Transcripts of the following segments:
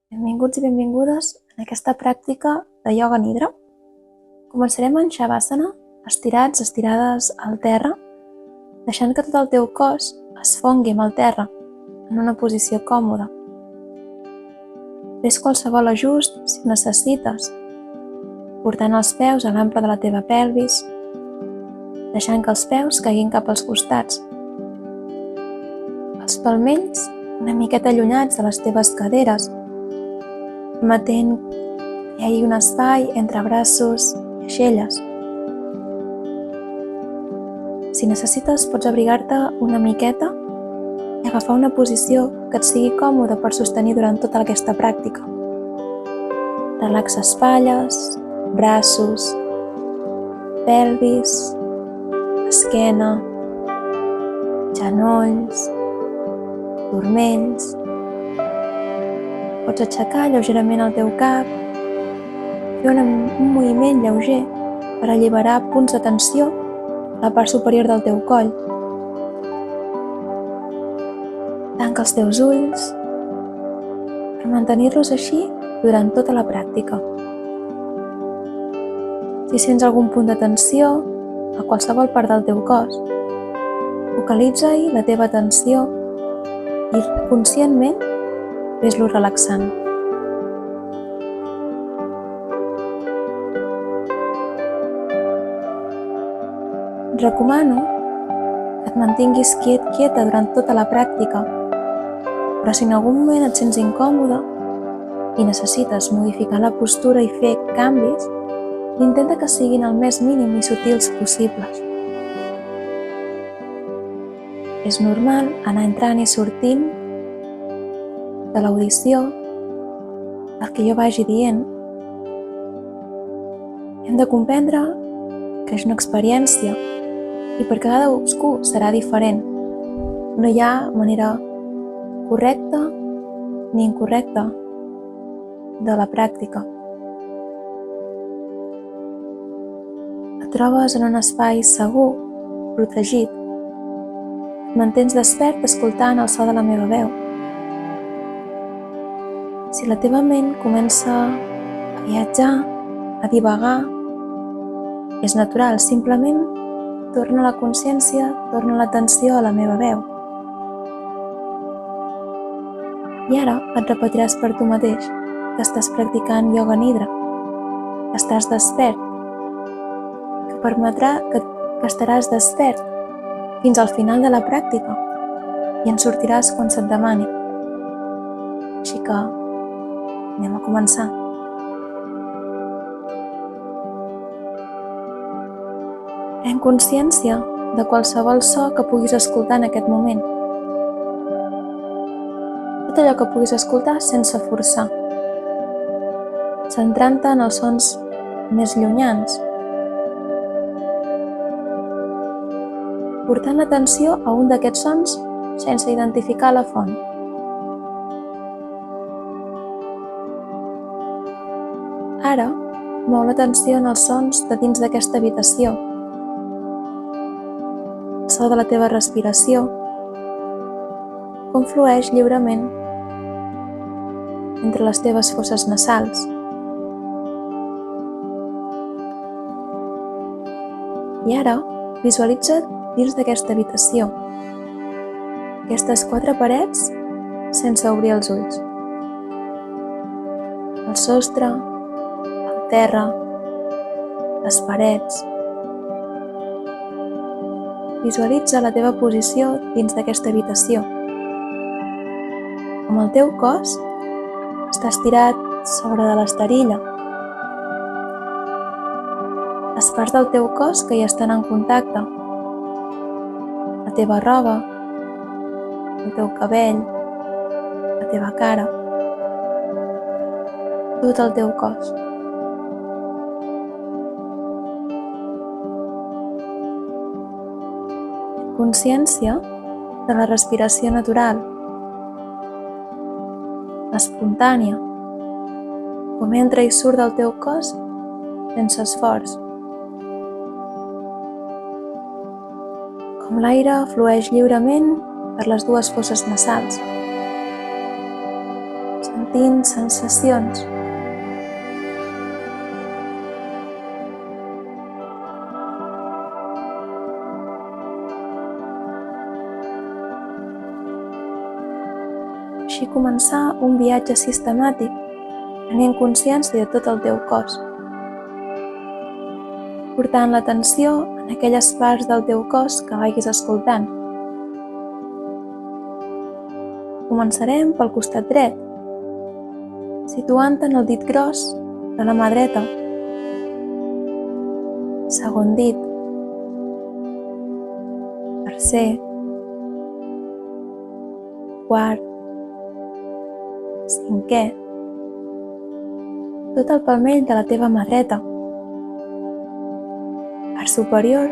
Benvinguts i benvingudes en aquesta pràctica de ioga nidra. Començarem en Shavasana, estirades al terra, deixant que tot el teu cos es fongui amb el terra en una posició còmoda. Fes qualsevol ajust si ho necessites, portant els peus a l'ample de la teva pelvis, deixant que els peus caiguin cap als costats. Els palmells una miqueta allunyats de les teves caderes, permetent que hi hagi un espai entre braços i aixelles. Si necessites, pots abrigar-te una miqueta i agafar una posició que et sigui còmoda per sostenir durant tota aquesta pràctica. Relaxa espatlles, braços, pelvis, esquena, genolls, turmells. Pots aixecar lleugerament el teu cap, fer un moviment lleuger per alliberar punts de tensió a la part superior del teu coll. Tanca els teus ulls per mantenir-los així durant tota la pràctica. Si sents algun punt de tensió a qualsevol part del teu cos, focalitza-hi la teva atenció i conscientment ves-lo relaxant. Et recomano que et mantinguis quieta durant tota la pràctica, però si en algun moment et sents incòmode i necessites modificar la postura i fer canvis, intenta que siguin el més mínim i sutils possibles. És normal anar entrant i sortint de l'audició del que jo vagi dient. Hem de comprendre que és una experiència i per cadascú serà diferent. No hi ha manera correcta ni incorrecta de la pràctica. Et trobes en un espai segur, protegit. Et mantens despert escoltant el so de la meva veu. Si la teva ment comença a viatjar, a divagar, és natural, simplement torna la consciència, torna l'atenció a la meva veu. I ara et repetiràs per tu mateix que estàs practicant ioga nidra, que estàs despert, que permetrà que estaràs despert fins al final de la pràctica i en sortiràs quan se't demani. Així que anem a començar. Pren consciència de qualsevol so que puguis escoltar en aquest moment. Tot allò que puguis escoltar sense forçar, centrant-te en els sons més llunyans, portant l'atenció a un d'aquests sons sense identificar la font. Ara, mou l'atenció en els sons de dins d'aquesta habitació. El so de la teva respiració, com flueix lliurement entre les teves fosses nasals. I ara, visualitza't dins d'aquesta habitació, aquestes 4 parets sense obrir els ulls. El sostre, el terra, les parets. Visualitza la teva posició dins d'aquesta habitació. Com el teu cos està estirat sobre de l'esterilla. Les parts del teu cos que hi estan en contacte. La teva roba, el teu cabell, la teva cara, tot el teu cos. Consciència de la respiració natural, espontània, com entra i surt del teu cos sense esforç. Com l'aire flueix lliurement per les 2 fosses nasals. sentint sensacions. Així començar un viatge sistemàtic, prenent consciència de tot el teu cos, portant l'atenció en aquelles parts del teu cos que vagis escoltant. Començarem pel costat dret, situant-te en el dit gros de la mà dreta, segon dit, tercer, quart, cinquè, tot el palmell de la teva mà dreta, part superior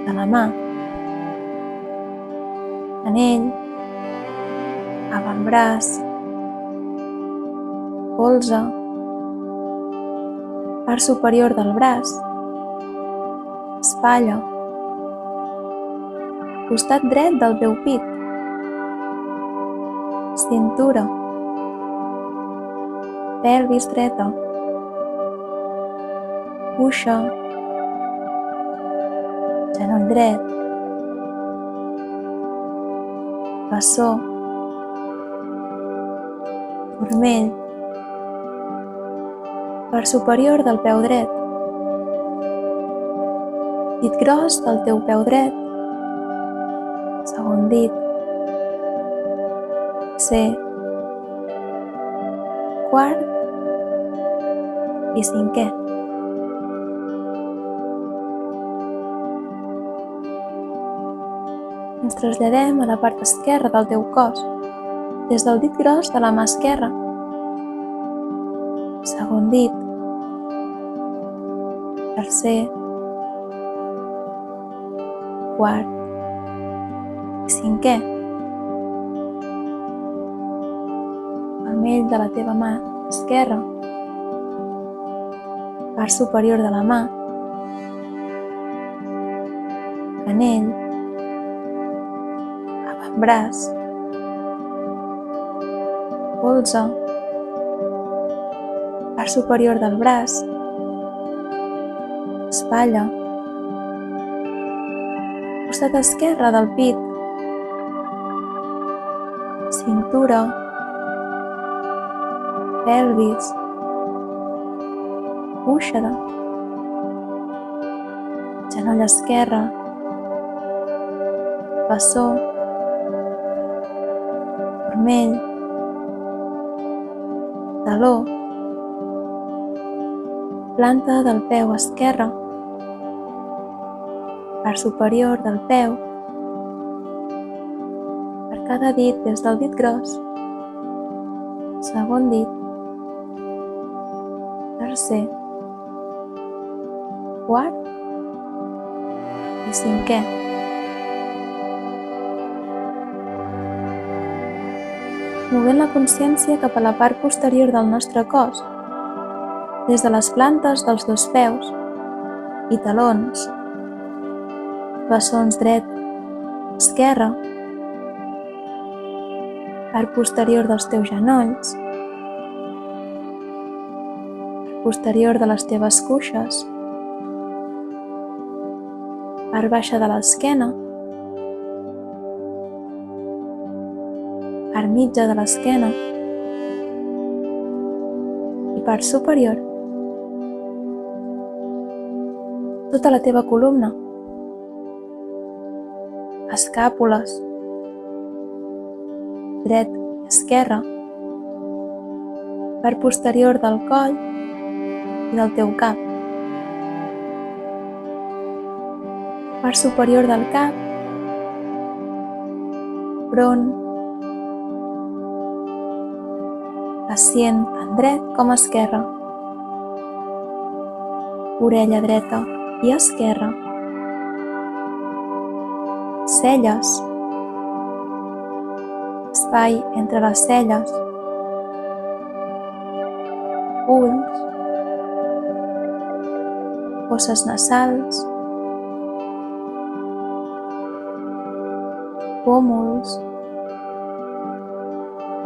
de la mà, anell, avantbraç, polze, part superior del braç, espatlla, costat dret del teu pit, cintura, pelvis dreta, cuixa, genoll dret, bessó, turmell, part superior del peu dret, dit gros del teu peu dret, segon dit, tercer, quart i cinquè. Ens traslladem a la part esquerra del teu cos, des del dit gros de la mà esquerra, segon dit, tercer, quart i cinquè. Palmell de la teva mà esquerra, part superior de la mà, canell, avantbraç, polze, part superior del braç, espatlla, costat esquerre del pit, cintura, pelvis, cuixa, genoll esquerre, bessó, turmell, taló, planta del peu esquerre, part superior del peu, per cada dit des del dit gros, segon dit, tercer, quart i cinquè. Movent la consciència cap a la part posterior del nostre cos, des de les plantes dels dos peus i talons, bessons dret, esquerre, part posterior dels teus genolls, posterior de les teves cuixes, part baixa de l'esquena, part mitja de l'esquena i part superior. Tota la teva columna, escàpules, dret i esquerra, part posterior del coll i del teu cap, part superior del cap, front, pacient tant dret com esquerre, orella dreta i esquerra, celles, espai entre les celles, ulls, fosses nasals, pòmuls,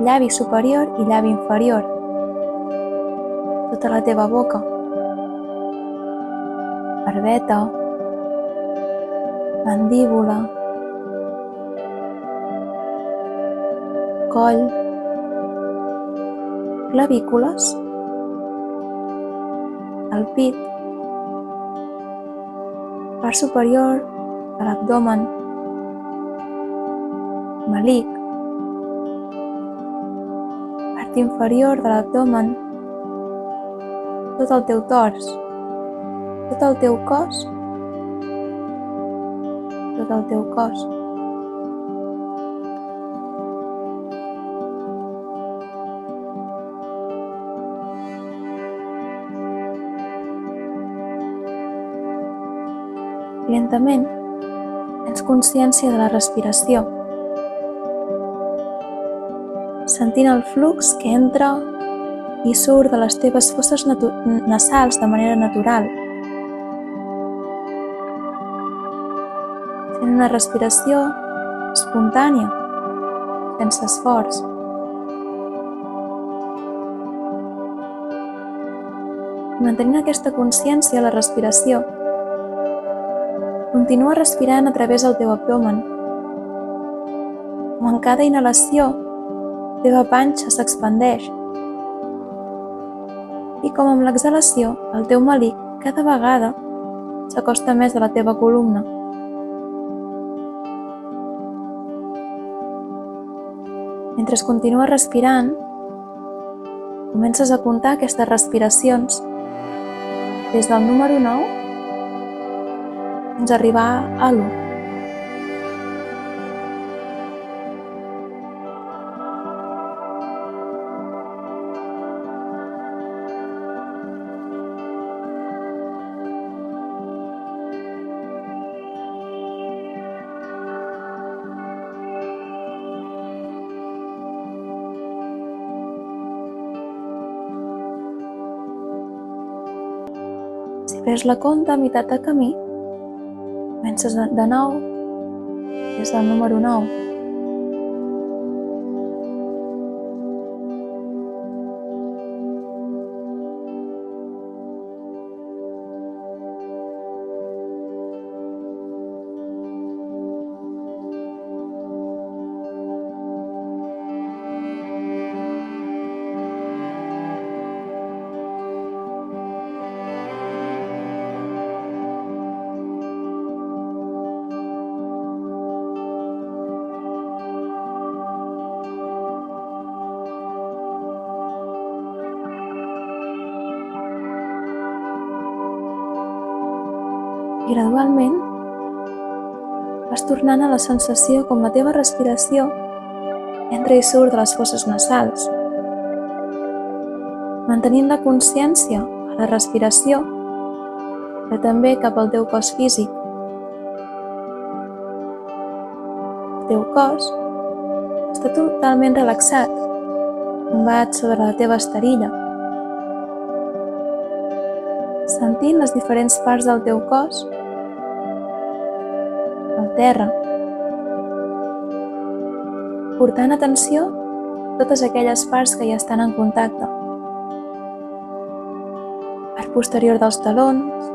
llavi superior i llavi inferior, tota la teva boca, barbeta, mandíbula, coll, clavícules, el pit, part superior de l'abdomen, melic, part inferior de l'abdomen, tot el teu tors, tot el teu cos, tot el teu cos. Lentament, tens consciència de la respiració, sentint el flux que entra i surt de les teves fosses nasals de manera natural. Sent una respiració espontània, sense esforç. Mantenint aquesta consciència de la respiració, continua respirant a través del teu abdomen. Com en cada inhalació, la teva panxa s'expandeix. I com amb l'exhalació, el teu melic cada vegada s'acosta més a la teva columna. Mentre continues respirant, comences a comptar aquestes respiracions des del número 9 fins a arribar a l'1. Si perds la compta a meitat de camí, comences de nou des del número 9. I gradualment vas tornant a la sensació com la teva respiració entra i surt de les fosses nasals, mantenint la consciència a la respiració, però també cap al teu cos físic. El teu cos està totalment relaxat, tombat sobre la teva esterilla, sentint les diferents parts del teu cos al terra, portant atenció a totes aquelles parts que hi estan en contacte. Part posterior dels talons,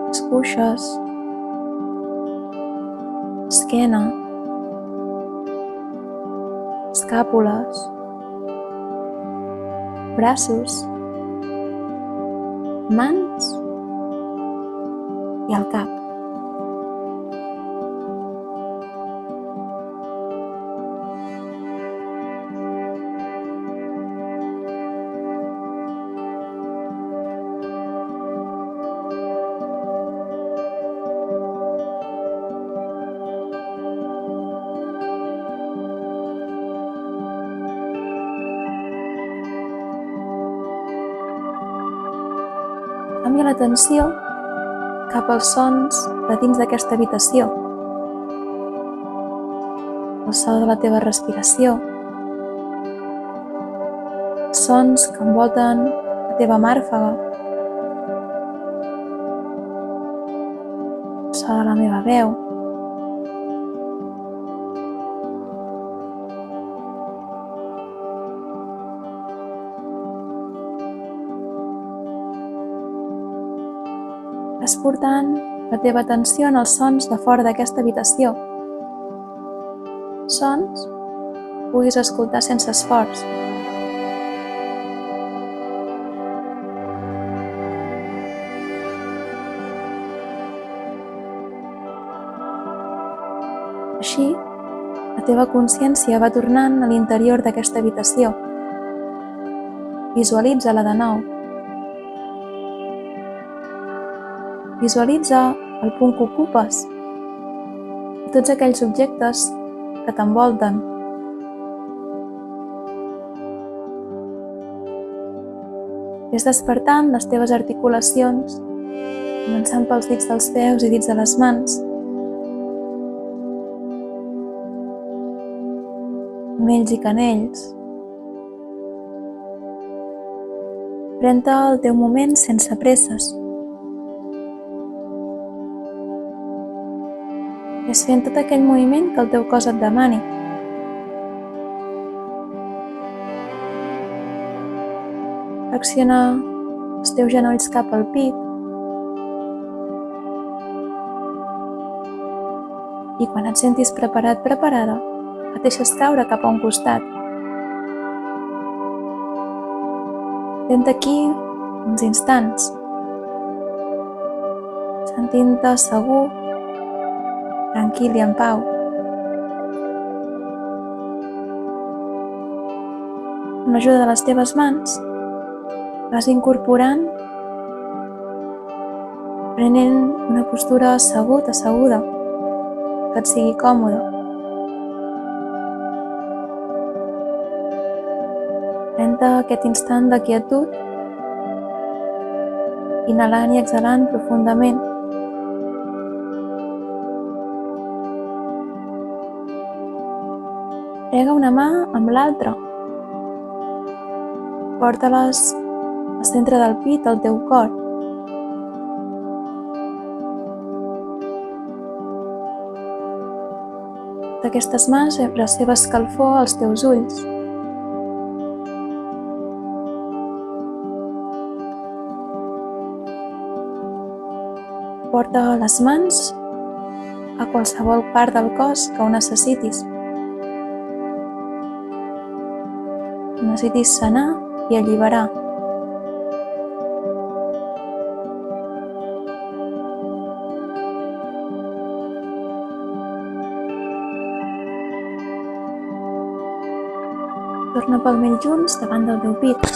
les cuixes, esquena, escàpules, braços, mans i el cap. Canvia l'atenció cap als sons de dins d'aquesta habitació. El so de la teva respiració, els sons que envolten la teva màrfega, el so de la meva veu, Ves portant la teva atenció en els sons de fora d'aquesta habitació. Sons que puguis escoltar sense esforç. Així, la teva consciència va tornant a l'interior d'aquesta habitació. Visualitza-la de nou. Visualitza el punt que ocupes i tots aquells objectes que t'envolten. Ves despertant les teves articulacions, començant pels dits dels peus i dits de les mans, mells i canells. Pren-te el teu moment sense presses. Ves fent tot aquell moviment que el teu cos et demani. Flexiona els teus genolls cap al pit i quan et sentis preparat, preparada, et deixes caure cap a un costat. Tens aquí uns instants, sentint-te segur, tranquil i en pau. Amb l'ajuda de les teves mans, vas incorporant, prenent una postura assegut, asseguda, que et sigui còmoda. Pren-te aquest instant de quietud, inhalant i exhalant profundament. Plega una mà amb l'altra. Porta-les al centre del pit, al teu cor. D'aquestes mans la seva escalfor als teus ulls. Porta les mans a qualsevol part del cos que ho necessitis. Necessitis sanar i alliberar. Torna palmell junts davant del teu pit.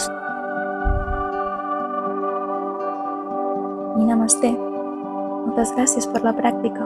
I namasté. Moltes gràcies per la pràctica.